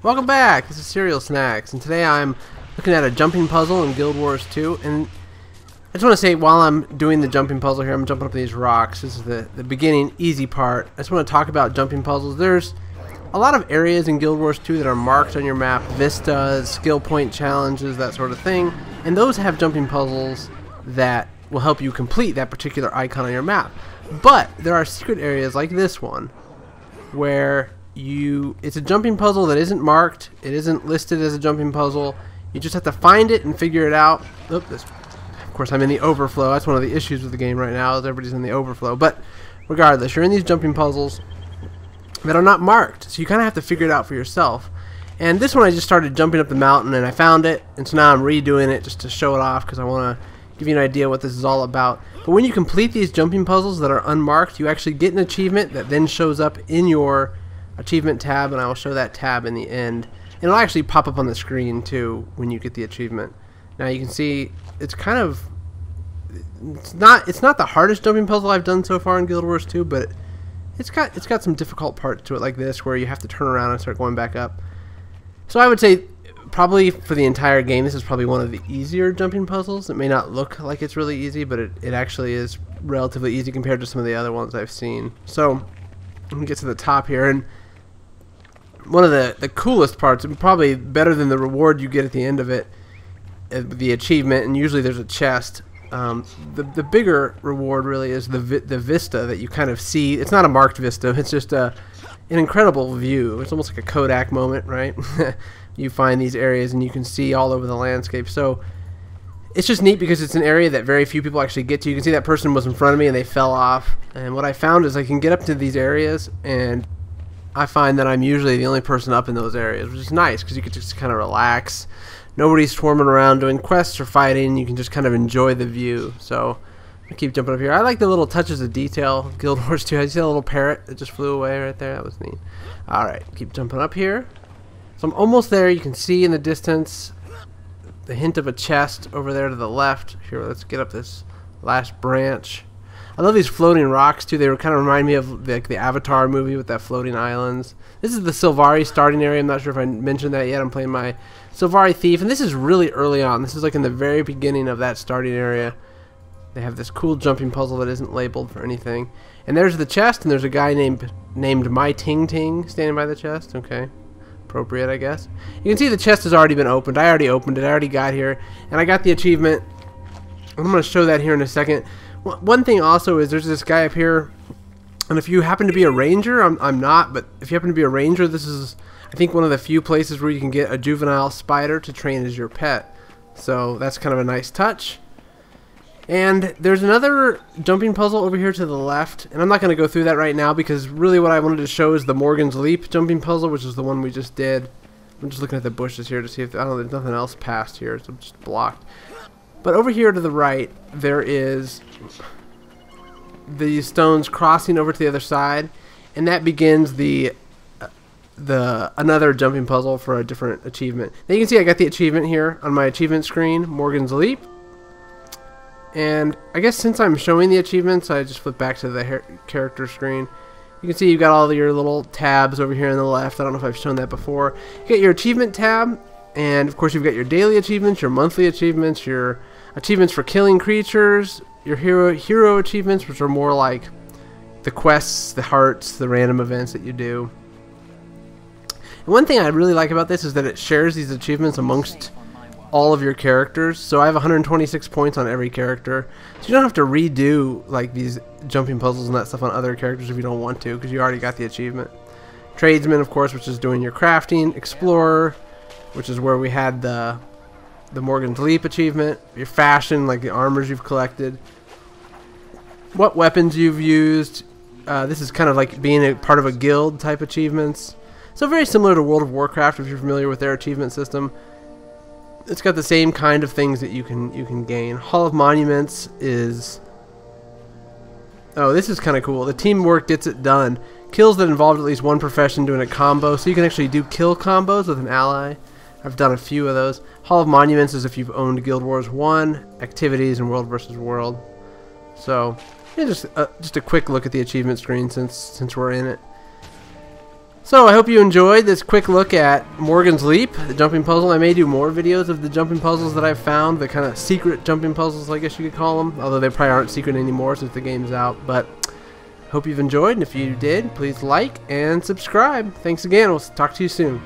Welcome back! This is CerealSnax, and today I'm looking at a jumping puzzle in Guild Wars 2, and I just want to say while I'm doing the jumping puzzle here, I'm jumping up these rocks. This is the beginning, easy part. I just want to talk about jumping puzzles. There's a lot of areas in Guild Wars 2 that are marked on your map, vistas, skill point challenges, that sort of thing, and those have jumping puzzles that will help you complete that particular icon on your map. But there are secret areas like this one, where it's a jumping puzzle that isn't marked, it isn't listed as a jumping puzzle, you just have to find it and figure it out. Of course I'm in the overflow, that's one of the issues with the game right now, is everybody's in the overflow, but regardless, you're in these jumping puzzles that are not marked, so you kind of have to figure it out for yourself. And this one I just started jumping up the mountain and I found it, and so now I'm redoing it just to show it off because I want to give you an idea what this is all about. But when you complete these jumping puzzles that are unmarked, you actually get an achievement that then shows up in your achievement tab, and I will show that tab in the end. And it'll actually pop up on the screen too when you get the achievement. Now you can see it's kind of it's not the hardest jumping puzzle I've done so far in Guild Wars 2, but it's got some difficult parts to it like this where you have to turn around and start going back up. So I would say probably for the entire game this is probably one of the easier jumping puzzles. It may not look like it's really easy, but it actually is relatively easy compared to some of the other ones I've seen. So let me get to the top here, and one of the coolest parts, and probably better than the reward you get at the end of it, the achievement, and usually there's a chest. The bigger reward really is the vista that you kind of see. It's not a marked vista, it's just an incredible view. It's almost like a Kodak moment, right? You find these areas and you can see all over the landscape. So it's just neat because it's an area that very few people actually get to. You can see that person was in front of me and they fell off. And what I found is I can get up to these areas, and I find that I'm usually the only person up in those areas, which is nice because you can just kind of relax. Nobody's swarming around doing quests or fighting. You can just kind of enjoy the view. So I keep jumping up here. I like the little touches of detail. Guild Wars 2. I see a little parrot that just flew away right there. That was neat. Alright, keep jumping up here. So I'm almost there. You can see in the distance the hint of a chest over there to the left. Here, let's get up this last branch. I love these floating rocks too. They kind of remind me of the Avatar movie with that floating islands. This is the Sylvari Starting area. I'm not sure if I mentioned that yet. I'm playing my Sylvari Thief, and this is really early on. This is like in the very beginning of that starting area. They have this cool jumping puzzle that isn't labeled for anything. And there's the chest, and there's a guy named My Ting Ting standing by the chest. Okay. Appropriate, I guess. You can see the chest has already been opened. I already opened it. I already got here, and I got the achievement. I'm going to show that here in a second. One thing also is there's this guy up here, and if you happen to be a ranger, I'm not, but if you happen to be a ranger, this is, I think, one of the few places where you can get a juvenile spider to train as your pet. So that's kind of a nice touch. And there's another jumping puzzle over here to the left, and I'm not going to go through that right now because really what I wanted to show is the Morgan's Leap jumping puzzle, which is the one we just did. I'm just looking at the bushes here to see if, I don't know, there's nothing else past here, so I'm just blocked. But over here to the right, there is the stones crossing over to the other side, and that begins another jumping puzzle for a different achievement. Now you can see I got the achievement here on my achievement screen, Morgan's Leap. And I guess since I'm showing the achievements, I just flip back to the character screen. You can see you've got all your little tabs over here on the left. I don't know if I've shown that before. You got your achievement tab, and of course you've got your daily achievements, your monthly achievements, your achievements for killing creatures, your hero achievements, which are more like the quests, the hearts, the random events that you do. And one thing I really like about this is that it shares these achievements amongst all of your characters. So I have 126 points on every character, so you don't have to redo like these jumping puzzles and that stuff on other characters if you don't want to, because you already got the achievement. Tradesman, of course, which is doing your crafting. Explorer, which is where we had the Morgan's Leap achievement. Your fashion, like the armors you've collected, what weapons you've used. This is kind of like being a part of a guild type achievements. So very similar to World of Warcraft if you're familiar with their achievement system. It's got the same kind of things that you can gain. Hall of Monuments is, oh, this is kind of cool. The teamwork gets it done. Kills that involved at least one profession doing a combo, so you can actually do kill combos with an ally. I've done a few of those. Hall of Monuments is if you've owned Guild Wars 1, activities, and World vs. World. So yeah, just a quick look at the achievement screen since we're in it. So I hope you enjoyed this quick look at Morgan's Leap, the jumping puzzle. I may do more videos of the jumping puzzles that I've found, the kind of secret jumping puzzles, I guess you could call them, although they probably aren't secret anymore since the game's out. But hope you've enjoyed, and if you did, please like and subscribe. Thanks again. We'll talk to you soon.